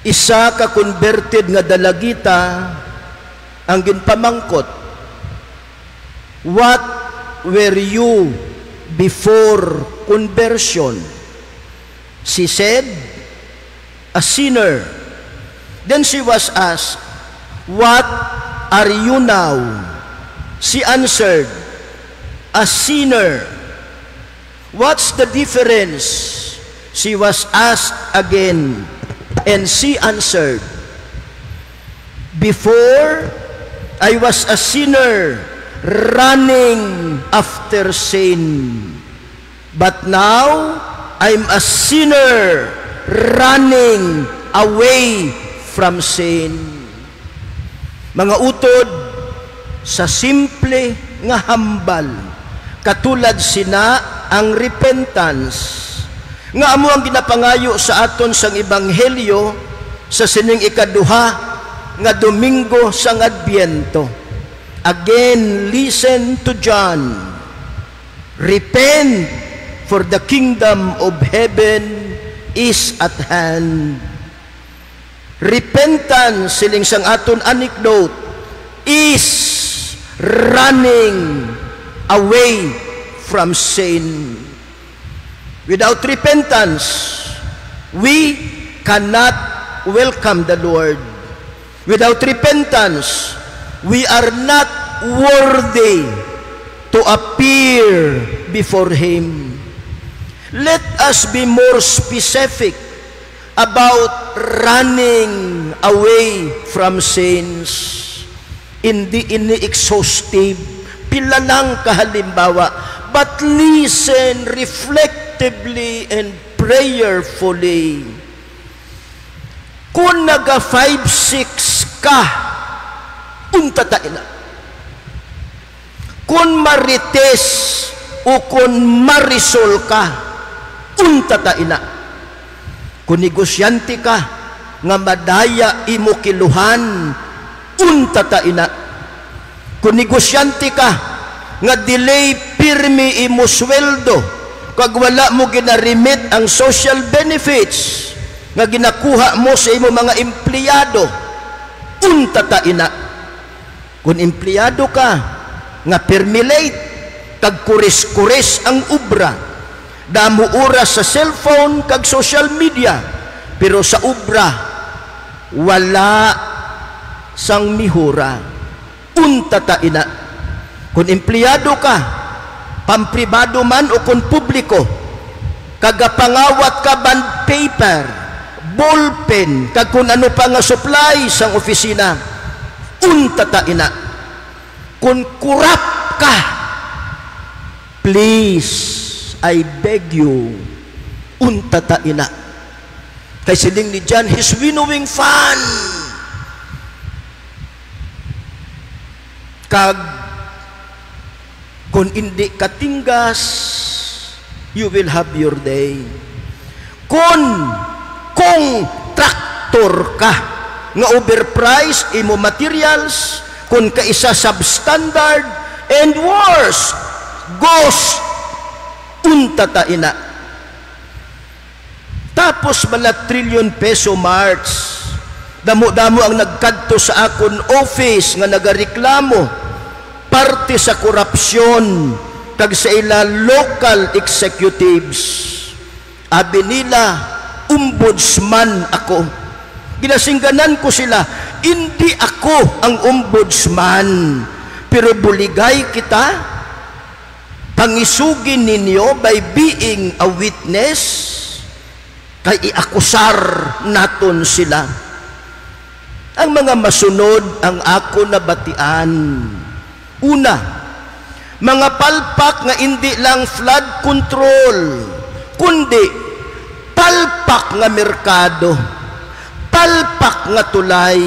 Isa ka converted nga dalagita ang ginpamangkot, what were you before conversion? She said, a sinner. Then she was asked, what are you now? She answered, a sinner. What's the difference? She was asked again, and she answered, before I was a sinner running after sin, but now I'm a sinner running away from sin. Mga utod, sa simple nga hambal, katulad sina ang repentance, nga amo ang ginapangayo sa aton sang ebanghelyo sa sining ikaduha nga Domingo sang Adbyento. Again, listen to John. Repent, for the kingdom of heaven is at hand. Repentance, siling sang aton anecdote, is running away from sin. Without repentance, we cannot welcome the Lord. Without repentance, we are not worthy to appear before Him. Let us be more specific about running away from sins. Hindi ini-exhaustive, pila lang kahalimbawa, but listen reflectively and prayerfully. Kung naga 5-6 ka, untatain na. Kung marites o kung marisol ka, untatain na. Kung negosyante ka, nga madaya imo kiluhan, untatain na. Kung negosyante ka, nga delay pirmi imo sweldo, kag wala mo ginarimit ang social benefits, nga ginakuha mo sa imo mga empleyado, untatain na. Kung empleyado ka, nga pirmi late, kag kuris-kuris ang ubra, damo oras sa cellphone kag social media, pero sa ubra wala sang mihura, untatain na. Kung empleyado ka, pampribado man o kung publiko, kagapangawat ka bond paper, ballpen, kag kung ano pa nga supply sang opisina, untatain na. Kung kurap ka, please, I beg you, untatain na. Kay siling ni John, his winnowing fan. Kag kung hindi katinggas, you will have your day. Kung traktor ka, nga overpriced imo materials, kung kaisa substandard, and worse, ghost, untatain na. Tapos mala trillion peso march, damo-damo ang nagkadto sa akon office nga nagareklamo, parte sa korupsyon kag sa ila local executives. Abi nila, ombudsman ako. Ginasingganan ko sila, hindi ako ang ombudsman, pero buligay kita, pangisugin ninyo by being a witness, kay iakusar naton sila. Ang mga masunod ang ako nabatian. Una, mga palpak nga hindi lang flood control, kundi palpak nga merkado, palpak nga tulay,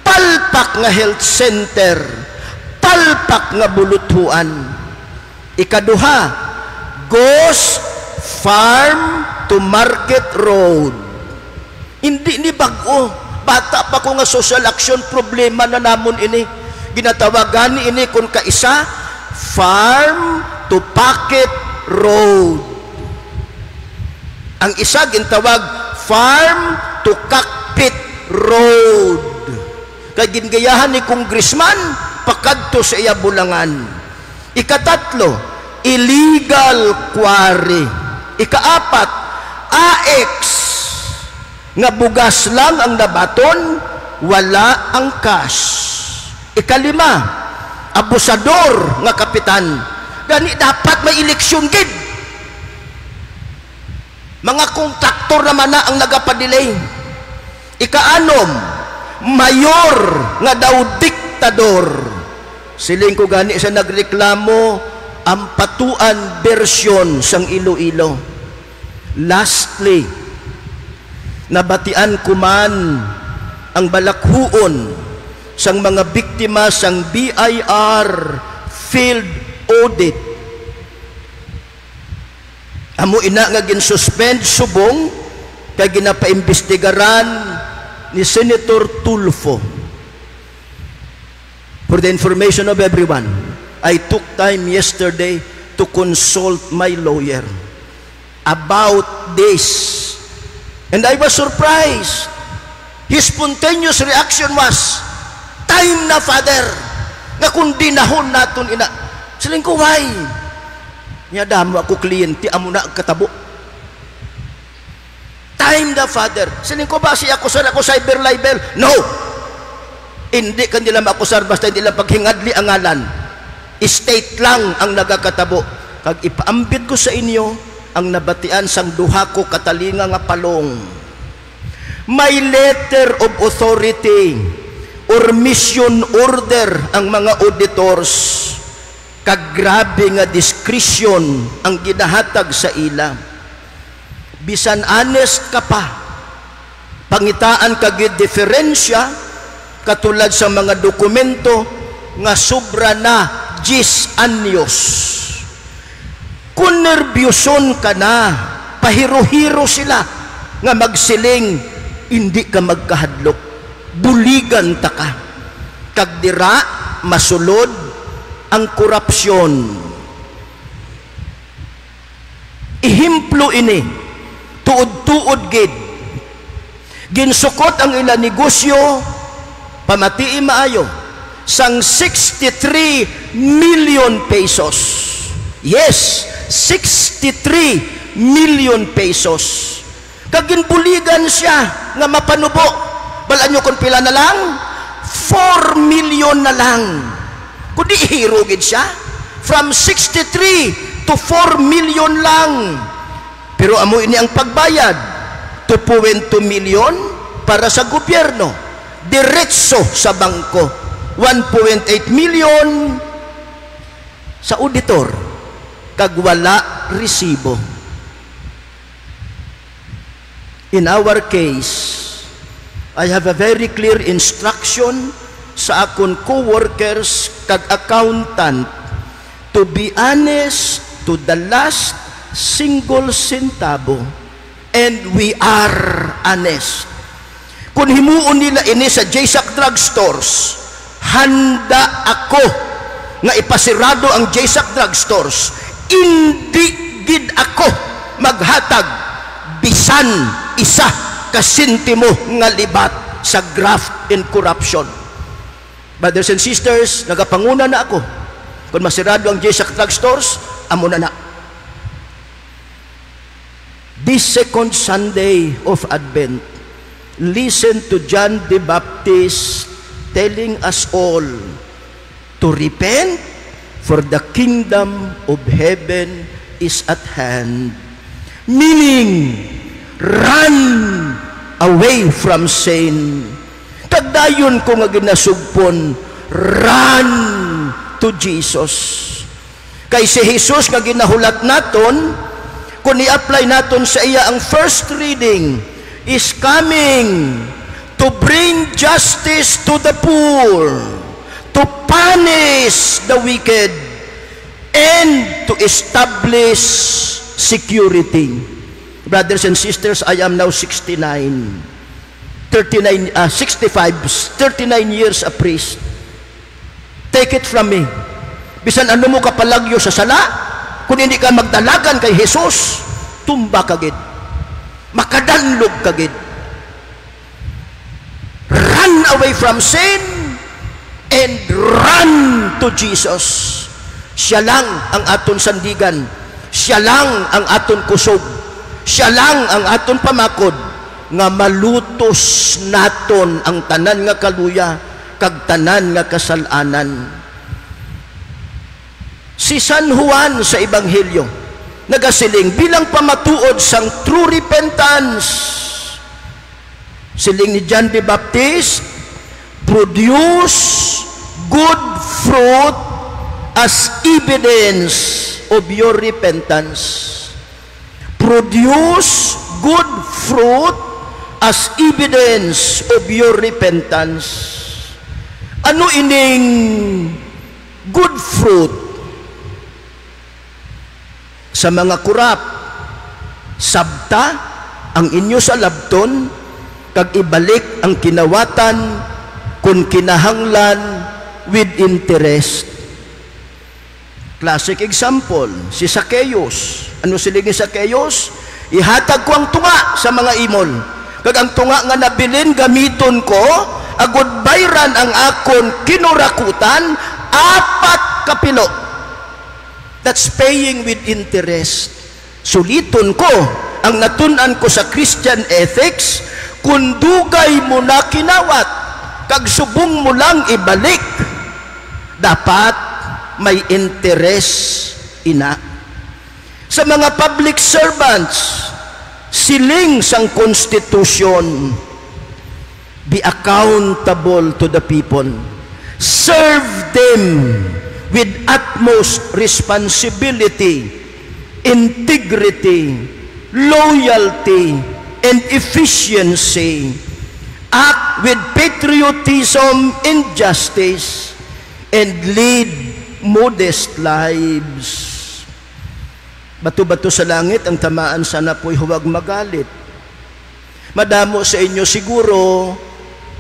palpak nga health center, palpak nga buluthuan. Ikaduha, ghost farm to market road. Hindi ni bago, bata pa ko nga social action problema na namon ini. Ginatawagan ini kung kaisa, farm to pocket road. Ang isa gintawag farm to cockpit road. Kay gingayahan ni congressman pakadto sa iya bulangan. Ikatatlo, illegal quarry. Ikaapat, AX nga bugas lang ang nabaton, wala ang cash. Ikalima, abusador nga kapitan. Gani dapat may eleksyon gid. Mga kontraktor naman na ang nagapadelay. Ikaanom, mayor nga daw diktador. Siling ko gani sa nagreklamo ang patuan bersyon sang Iloilo. Lastly, nabatian ko man ang balakhuon sang mga biktima sang BIR field audit. Amo ina nga ginsuspend subong kay ginapaimbestigaran ni Senator Tulfo. For the information of everyone, I took time yesterday to consult my lawyer about this, and I was surprised. His spontaneous reaction was, time na, Father, nga kung dinahon naton ina. Siling ko, why? Niya damo ako kliyente, amo na katabo. Time na, Father. Siling ko ba siya akusar ako cyber libel? No! Hindi ka nila makusar basta hindi lang paghingadli ang ngalan. State lang ang nagakatabo. Kag ipaambit ko sa inyo ang nabatian sang duha ko katalinga nga palong. May letter of authority or mission order ang mga auditors. Kag grabe nga discretion ang ginahatag sa ila. Bisan honest ka pa, pangitaan kag diferensya katulad sa mga dokumento nga sobra na 10 anyos. Kung nerbyoson ka na, pahiro-hiro sila nga magsiling, hindi ka magkahadlok, buligan ta ka. Kag dira masulod ang korupsyon. Ihimplo ini, tuod-tuod gid. Ginsukot ang ila negosyo, pamatii maayo, sang 63 million pesos. Yes, 63 million pesos. Kaginbuligan siya nga mapanubo. Balaan nyo kung pila na lang? 4 million na lang. Kundi ihirugid siya. From 63 to 4 million lang. Pero amo ini ang pagbayad. 2.2 million para sa gobyerno. Diretso sa bangko. 1.8 million sa auditor. Kag wala resibo. In our case, I have a very clear instruction sa akon co-workers kag accountant to be honest to the last single centavo, and we are honest. Kung himuon nila ini sa JSAC drugstores, handa ako nga ipasirado ang JSAC drugstores. Hindi gid ako maghatag bisan isa ka sentimo nga libat sa graft and corruption. Brothers and sisters, nagapanguna na ako. Kung masirado ang JSAC drugstores, amo na na. This second Sunday of Advent, listen to John the Baptist telling us all to repent, for the kingdom of heaven is at hand. Meaning, run away from sin. Tagdayon ko nga ginasugpon, run to Jesus. Kay si Jesus nga ginahulat naton, kung i-apply naton sa iya ang first reading, is coming to bring justice to the poor, to punish the wicked, and to establish security. Brothers and sisters, I am now 69, 39 years a priest. Take it from me. Bisan ano mo kapalagyo sa sala, kung hindi ka magdalagan kay Jesus, tumba kagid. Makadanlog kagid. away from sin and run to Jesus. Siya lang ang aton sandigan. Siya lang ang aton kusog. Siya lang ang aton pamakod nga malutos naton ang tanan nga kaluya kag tanan nga kasalanan. Si San Juan sa Ebanghelyo nagasiling bilang pamatuod sang true repentance. Siling ni John the Baptist, produce good fruit as evidence of your repentance. Produce good fruit as evidence of your repentance. Ano ining good fruit? Sa mga kurap, sabta ang inyo sa labton, kag ibalik ang kinawatan kung kinahanglan with interest. Classic example, si Zacchaeus. Ano siling ni Zacchaeus? Ihatag ko ang tunga sa mga imol. Kag ang tunga nga nabilin gamiton ko, agud bayran ang akon kinurakutan, 4 kapilo. That's paying with interest. Suliton ko, ang natunan ko sa Christian ethics, kung dugay mo na kinawat, kag subong mo lang ibalik, dapat may interest ina. Sa mga public servants, siling sang konstitusyon, be accountable to the people. Serve them with utmost responsibility, integrity, loyalty, and efficiency. Act with patriotism and justice, and lead modest lives. Bato-bato sa langit, ang tamaan sana po'y huwag magalit. Madamo sa inyo siguro,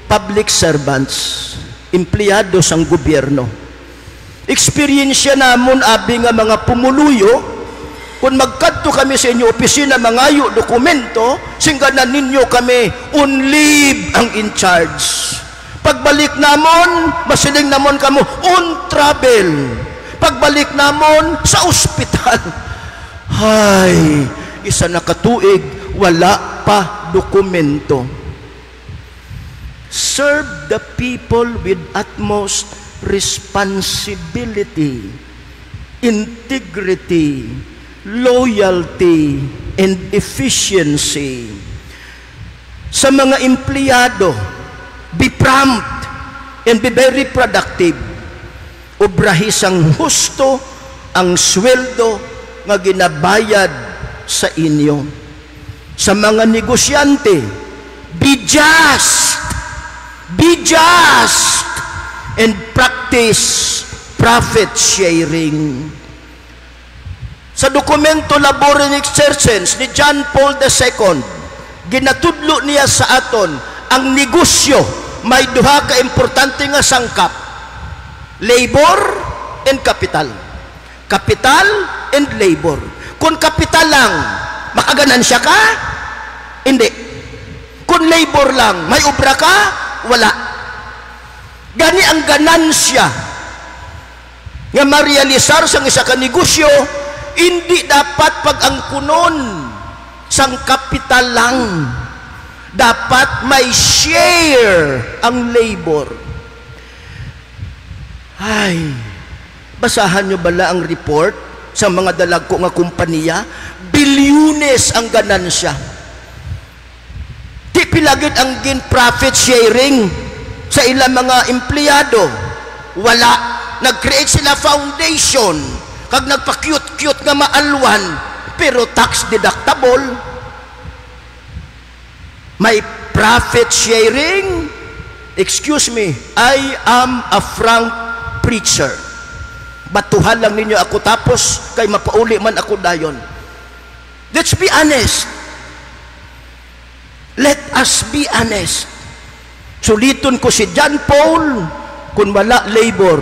public servants, empleyado sang gobyerno. Experience namon abi nga mga pumuluyo, kung magkadto kami sa inyo opisina mangayo dokumento, singganan ninyo kami on leave ang in charge. Pagbalik namon, masiling namon kamo on travel. Pagbalik namon sa ospital. Hay, isa na katuig, wala pa dokumento. Serve the people with utmost responsibility, integrity, loyalty, and efficiency. Sa mga empleyado, be prompt and be very productive. Obrahisang husto ang sweldo nga ginabayad sa inyo. Sa mga negosyante, be just, and practice profit sharing. Sa dokumento Labor and Exercens ni John Paul II, ginatudlo niya sa aton ang negosyo may duha ka importante nga sangkap: labor and capital. Capital and labor. Kung capital lang, makaganansya ka? Hindi. Kung labor lang, may obra ka? Wala. Gani ang ganansya nga marealisar sa isa ka negosyo, hindi dapat pag ang kunon sang kapital lang. Dapat may share ang labor. Ay, basahan nyo bala ang report sa mga dalagko nga kumpanya? Bilyones ang ganansya. Di pilagid ang gin profit sharing sa ilang mga empleyado. Wala. Nag-create sila foundation, kag nagpa-cute-cute nga maalwan, pero tax deductible. May profit sharing. Excuse me, I am a frank preacher. Batuhan lang ninyo ako tapos kay mapauli man ako dayon. Let's be honest. Let us be honest. Suliton ko si John Paul, kung wala labor,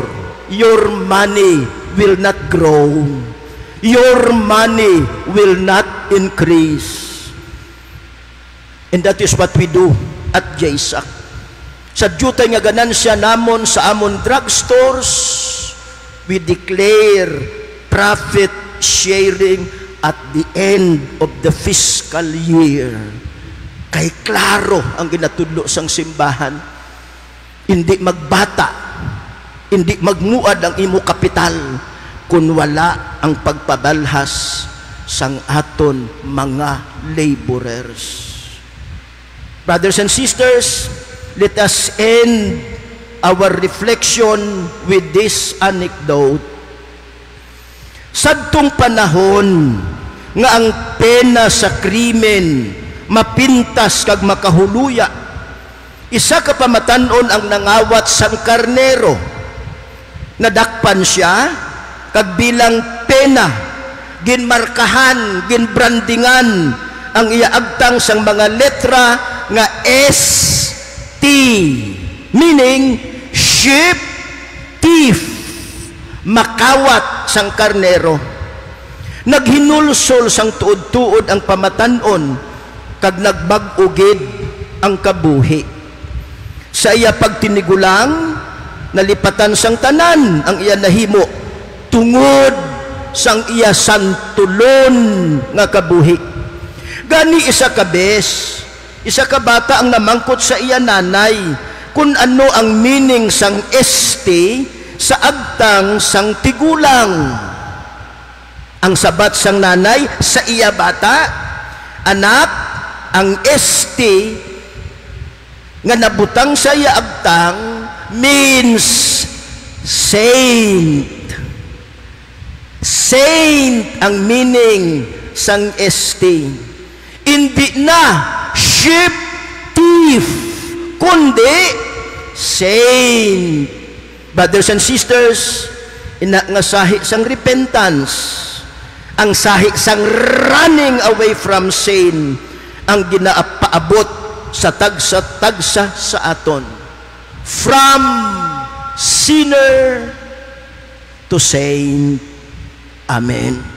your money will not grow. Your money will not increase. And that is what we do at JSAC. Sa dyutay nga ganansya namon sa amon drugstores, we declare profit sharing at the end of the fiscal year. Kay klaro ang ginatudlo sang simbahan. Hindi magbata, hindi magmuad ang imo kapital kung wala ang pagpabalhas sang aton mga laborers. Brothers and sisters, let us end our reflection with this anecdote. Sadtong panahon nga ang pena sa krimen mapintas kag makahuluya, isa ka pamatanon ang nangawat sang karnero. Nadakpan siya kag bilang pena ginmarkahan, ginbrandingan ang iaagtang sang mga letra nga ST, meaning sheep thief, makawat sang karnero. Naghinulsol sang tuod-tuod ang pamatanon kag nagbag-ugid ang kabuhi. Sa iya pagtinigulang, nalipatan sang tanan ang iya nahimo tungod sang iya santulon nga kabuhi. Gani isa ka bes, isa ka bata ang namangkot sa iya nanay kung ano ang meaning sang ST sa agtang sang tigulang. Ang sabat sang nanay sa iya bata, anak, ang ST nga nabutang sa iya agtang means saint. Saint ang meaning sang ST. Hindi na sheep thief, kundi saint. Brothers and sisters, ina nga sahi sang repentance, ang sahi sang running away from sin, ang ginaapaabot sa tagsa-tagsa sa aton. From sinner to saint. Amen.